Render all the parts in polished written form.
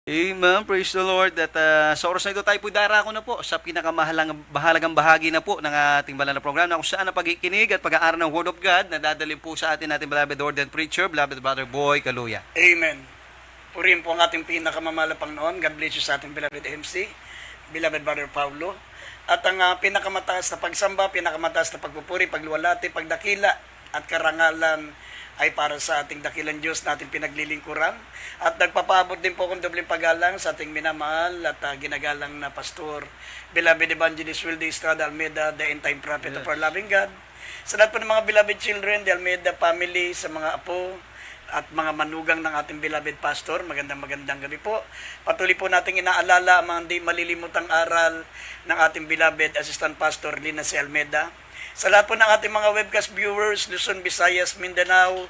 Amen. Praise the Lord. At sa oras na ito tayo po darako na po sa pinakamahalagang bahagi na po ng ating banal na programa kung saan ang pagkikinig at pag-aaral ng Word of God na dadalhin po sa ating beloved ordained preacher, beloved Brother Boy Kaluya. Amen. Purihin po ang ating pinakamamahal na Panginoon. God bless you sa ating beloved MC, beloved Brother Paulo. At ang pinakamataas na pagsamba, pinakamataas na pagpupuri, pagluwalhati, pagdakila at karangalan ay para sa ating dakilang Diyos na ating pinaglilingkuran. At nagpapaabot din po akong dobleng paggalang sa ating minamahal at ginagalang na pastor, beloved Evangelist Wilde Estrada Almeida, the end time prophet of our loving God. Sa lahat po ng mga beloved children, the Almeida family, sa mga apo at mga manugang ng ating beloved pastor, magandang gabi po. Patuloy po nating inaalala ang mga hindi malilimutang aral ng ating beloved assistant pastor Lina C. Almeida. Sa lahat po ng ating mga webcast viewers, Luzon, Visayas, Mindanao,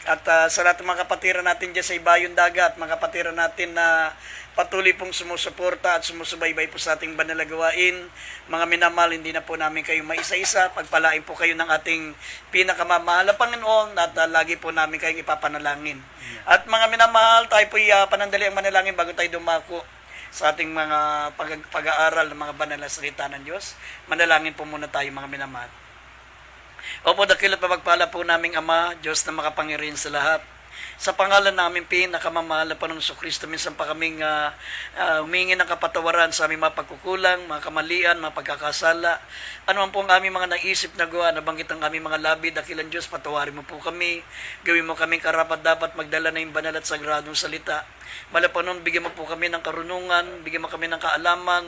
at sa lahat ng mga kapatiran natin dyan sa Ibayong Dagat, mga kapatiran natin na patuloy pong sumusuporta at sumusubaybay po sa ating banal na gawain. Mga minamahal, hindi na po namin kayo maisa-isa. Pagpalain po kayo ng ating pinakamamahal na Panginoon at lagi po namin kayong ipapanalangin. At mga minamahal, tayo po panandali ang manalangin bago tayo dumako sa ating mga pag-aaral ng mga banal na salita ng Diyos. Manalangin po muna tayo mga minamahal. Opo, dakilat pagpala po naming Ama, Diyos na makapangyarihan sa lahat. Sa pangalan namin pinakamamahal na Panginoon Kristo, minsan pa kaming humingi ng kapatawaran sa aming mga pagkukulang, mga kamalian, mga pagkakasala. Ano man po ang aming mga naisip na gawa, nabanggit ang aming mga labi, dakilan Diyos, patawarin mo po kami. Gawin mo kaming karapat dapat magdala na yung banal at sagradong salita. Malapanon, bigyan mo po kami ng karunungan, bigyan mo kami ng kaalaman,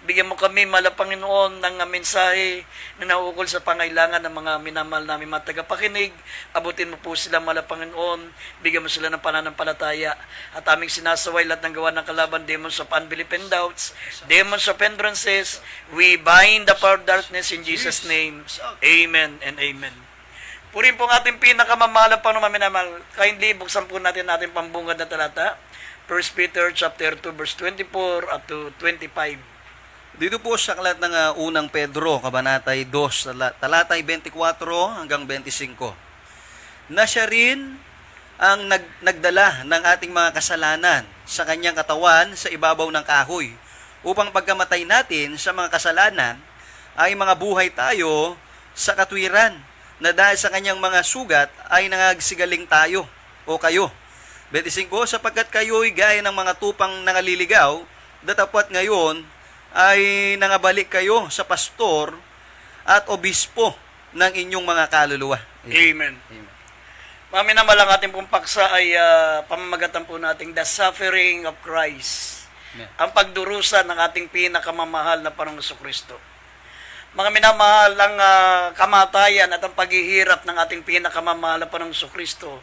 bigyan mo kami, Panginoon, ng mensahe na nauukol sa pangailangan ng mga minamahal namin mga tagapakinig. Abutin mo po sila, Panginoon, bigyan mo sila ng pananampalataya at aming sinasaway lahat ng gawa ng kalaban, demons of unbelief and doubts, demons of hindrances. We bind the power of darkness in Jesus' name. Amen and amen. Purin po ang ating pinakamamahal pa naman minamahal. Kindly, buksan po natin pambungad na talata. 1 Peter chapter 2 verse 24 up to 25. Dito po sa aklat ng unang Pedro, kabanatay 2, talatay 24 hanggang 25. Na siya rin ang nagdala ng ating mga kasalanan sa kanyang katawan sa ibabaw ng kahoy, upang pagkamatay natin sa mga kasalanan ay mga buhay tayo sa katwiran, na dahil sa kanyang mga sugat ay nangagsigaling tayo o kayo. 25, sapagkat kayo'y gaya ng mga tupang nangaliligaw, datapwat ngayon ay nangabalik kayo sa pastor at obispo ng inyong mga kaluluwa. Amen. Maminamahal ang ating pong paksa ay pamamagatan po natin, the suffering of Christ. Amen. Ang pagdurusa ng ating pinakamamahal na Panginoong Kristo. Mga minamahal, ang kamatayan at ang paghihirap ng ating pinakamamahal na Panginoong Kristo,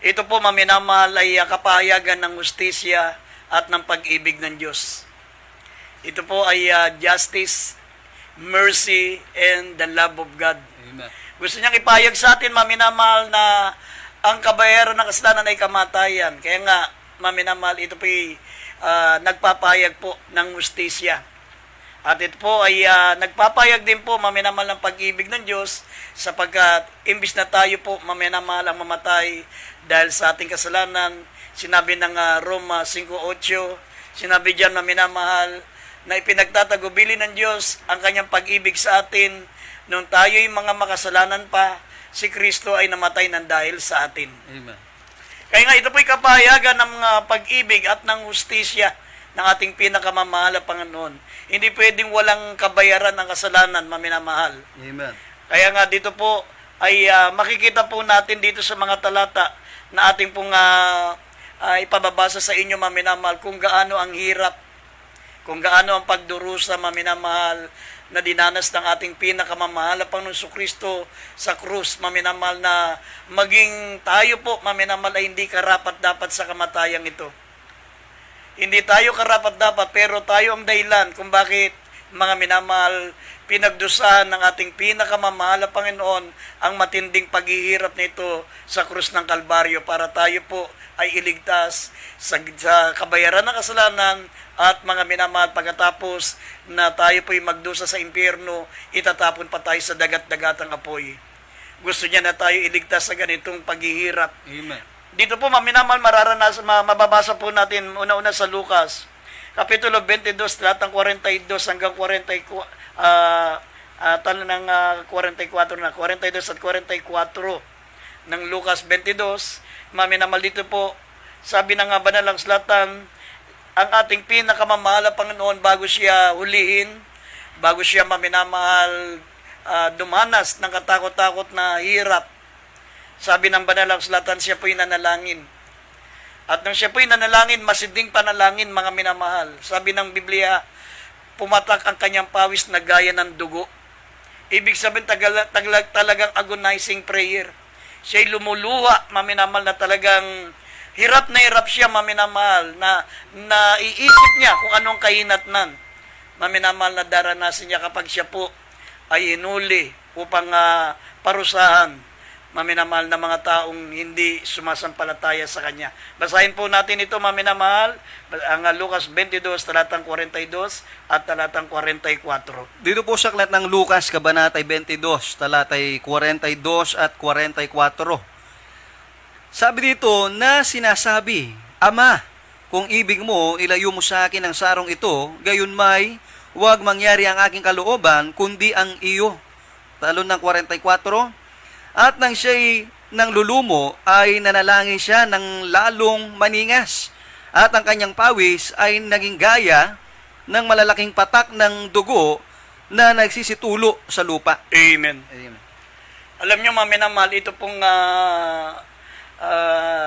ito po, maminamahal, ay kapahayagan ng hustisya at ng pag-ibig ng Diyos. Ito po ay justice, mercy, and the love of God. Amen. Gusto niyang ipahayag sa atin, maminamahal, na ang kabayaran ng kasalanan ay kamatayan. Kaya nga, maminamahal, ito po ay nagpapahayag po ng hustisya. At ito po ay nagpapahayag din po, maminamahal, ng pag-ibig ng Diyos, sapagkat imbis na tayo po, maminamahal, ang mamatay dahil sa ating kasalanan. Sinabi ng Roma 5:8, sinabi diyan, maminamahal, na ipinagtatagubili ng Diyos ang kanyang pag-ibig sa atin nung tayo'y mga makasalanan pa, si Kristo ay namatay ng dahil sa atin. Amen. Kaya nga ito po'y kapahayagan ng pag-ibig at ng hustisya ng ating pinakamamahal na Panginoon. Hindi pwedeng walang kabayaran ng kasalanan, maminamahal. Amen. Kaya nga dito po ay makikita po natin dito sa mga talata na ating pong ipababasa sa inyo, maminamahal, kung gaano ang hirap, kung gaano ang pagdurusa, maminamahal, na dinanas ng ating pinakamamahal na Panginoong Kristo sa krus, maminamahal, na maging tayo po, maminamahal, ay hindi karapat-dapat sa kamatayang ito. Hindi tayo karapat-dapat, pero tayo ang dahilan kung bakit, mga minamahal, pinagdusahan ng ating pinakamamahal na Panginoon ang matinding paghihirap nito sa krus ng Kalbaryo para tayo po ay iligtas sa kabayaran ng kasalanan. At mga minamahal, pagkatapos na tayo po'y magdusa sa impyerno, itatapon pa tayo sa dagat-dagatang apoy. Gusto niya na tayo iligtas sa ganitong paghihirap. Amen. Dito po, maminamal, mababasa po natin una-una sa Lucas, Kapitulo 22, talatang 42 hanggang 44, talo ng 44 na, 42 at 44 ng Lucas 22, maminamal dito po, sabi ng banal ng Slatan, ang ating pinakamamahal na Panginoon bago siya hulihin, bago siya maminamahal dumanas ng katakot-takot na hirap. Sabi ng banal ng Slatan, siya po'y nanalangin. At nang siya po'y nanalangin, masiding panalangin, mga minamahal. Sabi ng Biblia, pumatak ang kanyang pawis na gaya ng dugo. Ibig sabihin, talagang agonizing prayer. Siya'y lumuluha, maminamal, na talagang hirap siya, maminamahal, na iisip niya kung anong kahinatnan. Maminamahal, na daranasin niya kapag siya po ay hinuli upang parusahan maminamahal na mga taong hindi sumasampalataya sa Kanya. Basahin po natin ito, maminamahal, ang Lucas 22, talatang 42 at talatang 44. Dito po sa aklat ng Lucas, Kabanatay 22, talatay 42 at 44. Sabi dito na sinasabi, Ama, kung ibig mo, ilayo mo sa akin ang sarong ito, gayon may, huwag mangyari ang aking kalooban, kundi ang iyo. Talon ng 44, at nang siya'y nang lulumo, ay nanalangin siya ng lalong maningas. At ang kanyang pawis ay naging gaya ng malalaking patak ng dugo na nagsisitulo sa lupa. Amen. Amen. Alam nyo, maminamahal, ito pong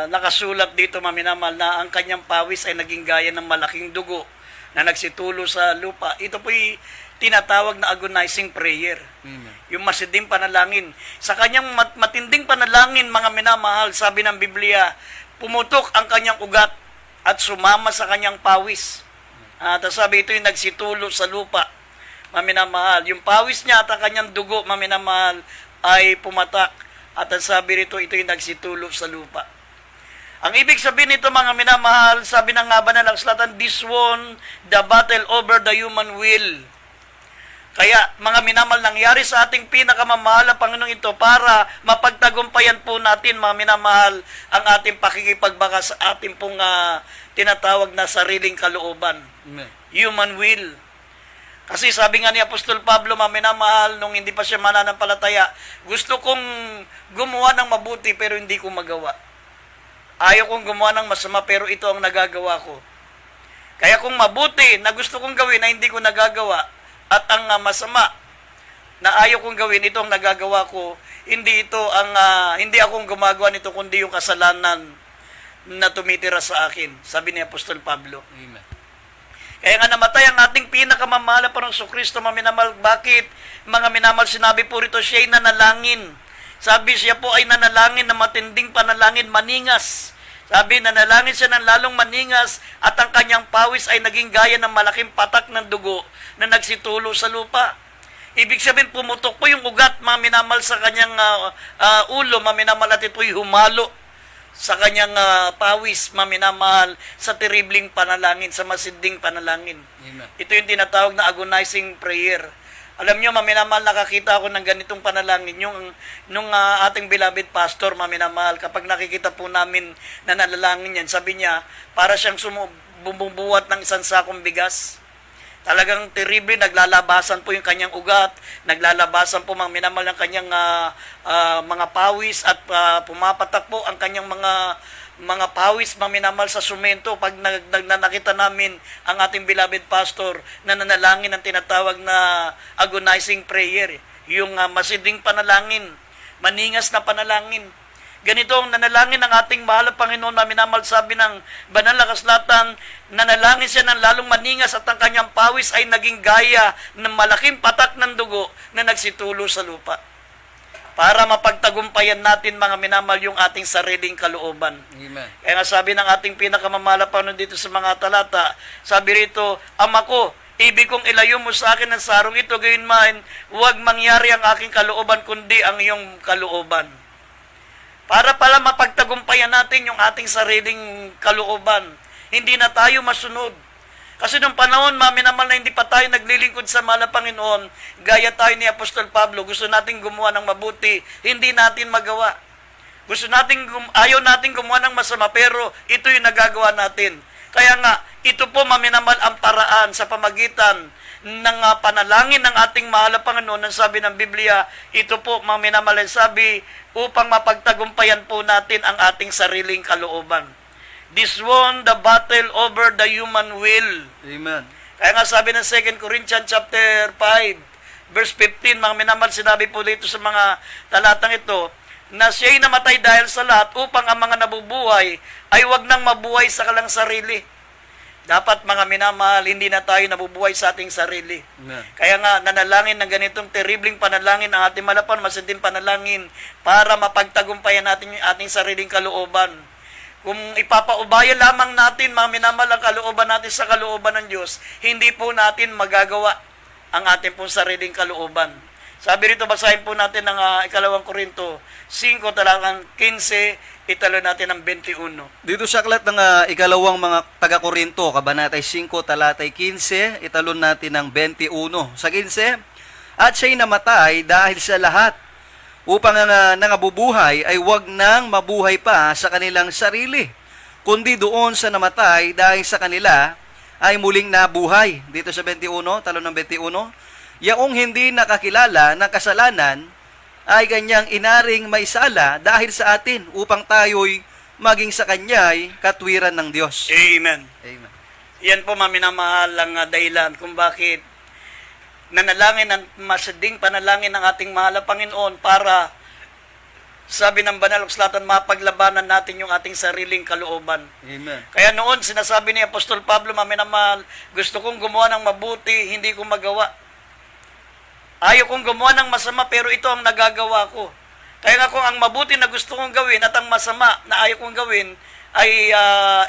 nakasulat dito, maminamahal, na ang kanyang pawis ay naging gaya ng malaking dugo na nagsitulo sa lupa. Ito po'y tinatawag na agonizing prayer. Amen. Yung masiding panalangin. Sa kanyang matinding panalangin, mga minamahal, sabi ng Biblia, pumutok ang kanyang ugat at sumama sa kanyang pawis. At sabi, ito yung nagsitulo sa lupa, maminamahal. Yung pawis niya at ang kanyang dugo, maminamahal, ay pumatak. At sabi rito, ito yung nagsitulo sa lupa. Ang ibig sabihin nito, mga minamahal, sabi ng banal ng Slatan, this won the battle over the human will. Kaya, mga minamahal, nangyari sa ating pinakamamahal na Panginoon ito para mapagtagumpayan po natin, mga minamahal, ang ating pakikipagbaka sa ating pong tinatawag na sariling kalooban. Amen. Human will. Kasi sabi nga ni Apostol Pablo, mga minamahal, nung hindi pa siya mananampalataya, gusto kong gumawa ng mabuti pero hindi ko magawa. Ayaw kong gumawa ng masama pero ito ang nagagawa ko. Kaya kung mabuti na gusto kong gawin na hindi ko nagagawa, at ang masama na ayaw kong gawin, ito ang nagagawa ko, hindi akong gumagawa nito, kundi yung kasalanan na tumitira sa akin. Sabi ni Apostol Pablo. Amen. Kaya nga namatay ang ating pinakamamahal na Panginoong Kristo, maminamahal. Bakit? Mga minamahal, sinabi po rito, siya ay nanalangin. Sabi, siya po ay nanalangin na matinding panalangin, maningas. Sabi, nanalangin siya ng lalong maningas at ang kanyang pawis ay naging gaya ng malaking patak ng dugo na nagsitulo sa lupa. Ibig sabihin, pumutok po yung ugat, maminamal, sa kanyang ulo, maminamal, at ito'y humalo sa kanyang pawis, maminamahal, sa terribling panalangin, sa masiding panalangin. Amen. Ito yung tinatawag na agonizing prayer. Alam nyo, maminamahal, nakakita ako ng ganitong panalangin. Nung ating beloved pastor, maminamahal, kapag nakikita po namin na nalalangin yan, sabi niya, para siyang bumubuhat ng isang sakong bigas. Talagang terrible, naglalabasan po yung kanyang ugat, naglalabasan po, maminamahal, ang kanyang mga pawis, at pumapatak po ang kanyang mga pawis, maminamal, sa sumento. Pag nakita namin ang ating beloved pastor na nanalangin ang tinatawag na agonizing prayer, yung masiding panalangin, maningas na panalangin. Ganito ang nanalangin ng ating mahal na Panginoon, maminamal, sabi ng banal na kasulatan, nanalangin siya ng lalong maningas at ang kanyang pawis ay naging gaya ng malaking patak ng dugo na nagsitulo sa lupa. Para mapagtagumpayan natin, mga minamal, yung ating sariling kalooban. Amen. Kaya nga sabi ng ating pinakamamahal na Panginoon dito sa mga talata, sabi rito, Ama ko, ibig kong ilayo mo sa akin ang sarong ito, gayon man, huwag mangyari ang aking kalooban, kundi ang iyong kalooban. Para pala mapagtagumpayan natin yung ating sariling kalooban, hindi na tayo masunod. Kasi nung panahon, maminamal, na hindi pa tayo naglilingkod sa mahal na Panginoon, gaya tayo ni Apostol Pablo, gusto natin gumawa ng mabuti, hindi natin magawa. Ayaw nating gumawa ng masama, pero ito yung nagagawa natin. Kaya nga, ito po maminamal ang paraan sa pamagitan ng panalangin ng ating mahal na Panginoon. Ang sabi ng Biblia, ito po maminamal ang sabi, upang mapagtagumpayan po natin ang ating sariling kalooban. This won the battle over the human will. Amen. Kaya nga sabi ng 2 Corinthians chapter 5, verse 15, mga minamal, sinabi po dito sa mga talatang ito, na siya'y namatay dahil sa lahat upang ang mga nabubuhay ay wag nang mabuhay sa kalang sarili. Dapat mga minamahal, hindi na tayo nabubuhay sa ating sarili. Amen. Kaya nga, nanalangin ng ganitong terribling panalangin ang ating malapan, masinting panalangin para mapagtagumpayan natin yung ating sariling kalooban. Kung ipapaubaya lamang natin, mga minamahal, ang kalooban natin sa kalooban ng Diyos, hindi po natin magagawa ang ating pong sariling kalooban. Sabi rito, basahin po natin ng 2 Korinto 5, talatang 15, italo natin ang 21. Dito sa aklat ng ikalawang mga taga-Korinto, Kabanatay 5, talatay 15, italon natin ang 21. Sa 15, at siya'y namatay dahil sa lahat, upang ang nangabubuhay ay wag nang mabuhay pa sa kanilang sarili, kundi doon sa namatay dahil sa kanila ay muling nabuhay. Dito sa 21, talon ng 21, yaong hindi nakakilala ng kasalanan ay kanyang inaring maisala dahil sa atin upang tayo'y maging sa kanya'y katwiran ng Diyos. Amen. Amen. Yan po maminamahal ang dahilan kung bakit nanalangin ng masading panalangin ng ating mahal na Panginoon para, sabi ng banal na kasulatan, mapaglabanan natin yung ating sariling kalooban. Amen. Kaya noon, sinasabi ni Apostol Pablo, maminamahal, gusto kong gumawa ng mabuti, hindi ko magawa. Ayaw kong gumawa ng masama, pero ito ang nagagawa ko. Kaya nga kung ang mabuti na gusto kong gawin at ang masama na ayaw kong gawin, ay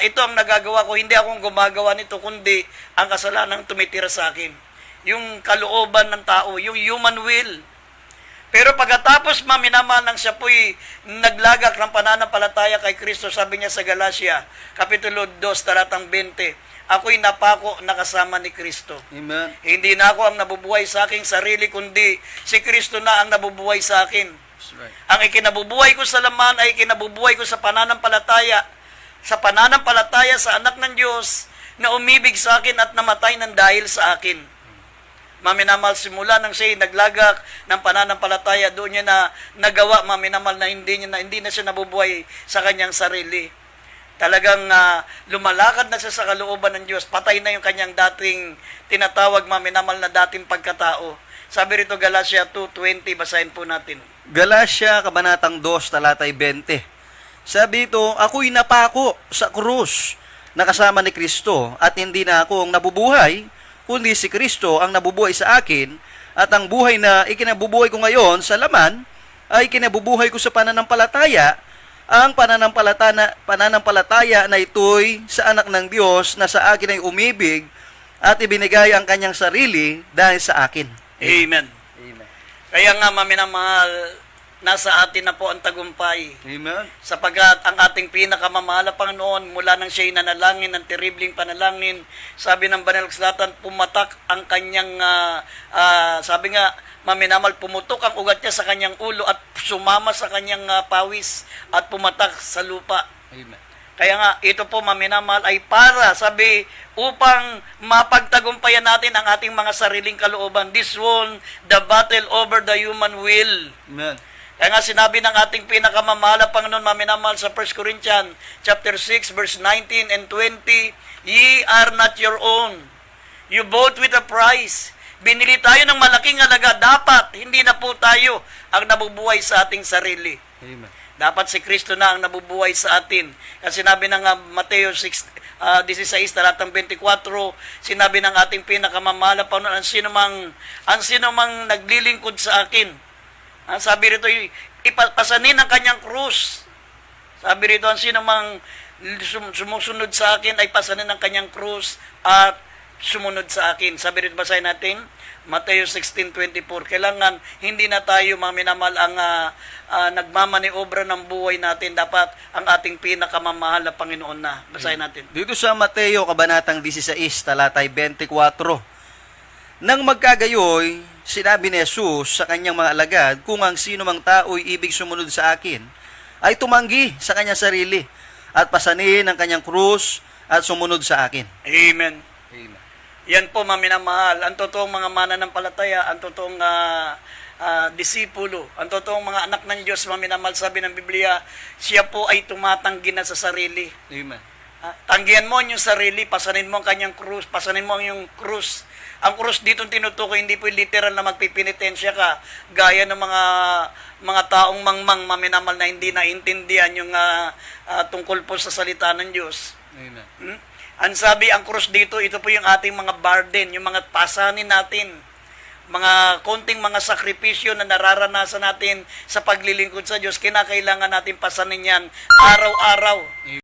ito ang nagagawa ko. Hindi akong gumagawa nito, kundi ang kasalanan tumitira sa akin. Yung kalooban ng tao, yung human will. Pero pagkatapos maminamahal nang siya po'y naglagak ng pananampalataya kay Kristo, sabi niya sa Galatia, Kapitulo 2, talatang 20, ako'y napako na kasama ni Kristo. Amen. Hindi na ako ang nabubuhay sa aking sarili, kundi si Kristo na ang nabubuhay sa akin. That's right. Ang ikinabubuhay ko sa laman ay ikinabubuhay ko sa pananampalataya. Sa pananampalataya sa anak ng Diyos na umibig sa akin at namatay ng dahil sa akin. Maminamal, simula nang siya naglagak ng pananampalataya, doon niya na nagawa, maminamal, na hindi na siya nabubuhay sa kanyang sarili. Talagang lumalakad na siya sa kalooban ng Diyos. Patay na yung kanyang dating tinatawag, maminamal, na dating pagkatao. Sabi rito Galatia 2:20, basahin po natin. Galatia, Kabanatang 2, talatay 20. Sabi ito, ako'y napako sa krus na kasama ni Kristo, at hindi na ako ang nabubuhay, kundi si Kristo ang nabubuhay sa akin, at ang buhay na ikinabubuhay ko ngayon sa laman ay kinabubuhay ko sa pananampalataya. Ang pananampalataya na ito'y sa anak ng Diyos na sa akin ay umibig at ibinigay ang kanyang sarili dahil sa akin. Amen. Amen. Kaya nga, maminamahal, nasa atin na po ang tagumpay. Amen. Sapagkat ang ating pinakamamahal na Panginoon, mula nang siya'y nanalangin ng terribling panalangin, sabi ng banal na kasulatan, pumatak ang kanyang, sabi nga, maminamal, pumutok ang ugat niya sa kanyang ulo at sumama sa kanyang pawis at pumatak sa lupa. Amen. Kaya nga, ito po maminamal ay para, sabi, upang mapagtagumpayan natin ang ating mga sariling kalooban. This won the battle over the human will. Amen. Kaya nga sinabi ng ating pinakamamahal na Panginoon, maminamahal, sa 1 Corinthians chapter 6, verse 19 and 20, ye are not your own. You bought with a price. Binili tayo ng malaking halaga. Dapat, hindi na po tayo ang nabubuhay sa ating sarili. Amen. Dapat si Kristo na ang nabubuhay sa atin. Kasi sinabi ng Mateo 16, talatang 24, sinabi ng ating pinakamamahal na Panginoon, ang sino mang naglilingkod sa akin. Sabi rito, ipasanin ang kanyang krus. Sabi rito, ang sino mang sumusunod sa akin ay pasanin ang kanyang krus at sumunod sa akin. Sabi rito, basahin natin, Mateo 16:24. Kailangan hindi na tayo maminamal ang nagmamaniobra ng buhay natin. Dapat ang ating pinakamamahal na Panginoon na. Basahin natin. Dito sa Mateo, Kabanatang 16, talatay 24. Nang magkagayoy, sinabi ni Jesus sa kanyang mga alagad, kung ang sino mang tao'y ibig sumunod sa akin, ay tumanggi sa kanyang sarili at pasanin ang kanyang krus at sumunod sa akin. Amen. Amen. Yan po, mga minamahal, ang totoong mga mananampalataya, ang totoong disipulo, ang totoong mga anak ng Diyos, mga minamahal, sabi ng Biblia, siya po ay tumatanggi na sa sarili. Amen. Tanggihan mo yung sarili, pasanin mo ang kanyang krus, pasanin mo yung krus. Ang krus dito tinutukoy, hindi po literal na magpipinitensya ka, gaya ng mga taong mangmang, maminamal na hindi naintindihan yung tungkol po sa salita ng Diyos. Amen. Ang sabi, ang krus dito, ito po yung ating mga burden, yung mga pasanin natin, mga konting mga sakripisyo na nararanasan natin sa paglilingkod sa Diyos, kinakailangan natin pasanin yan araw-araw.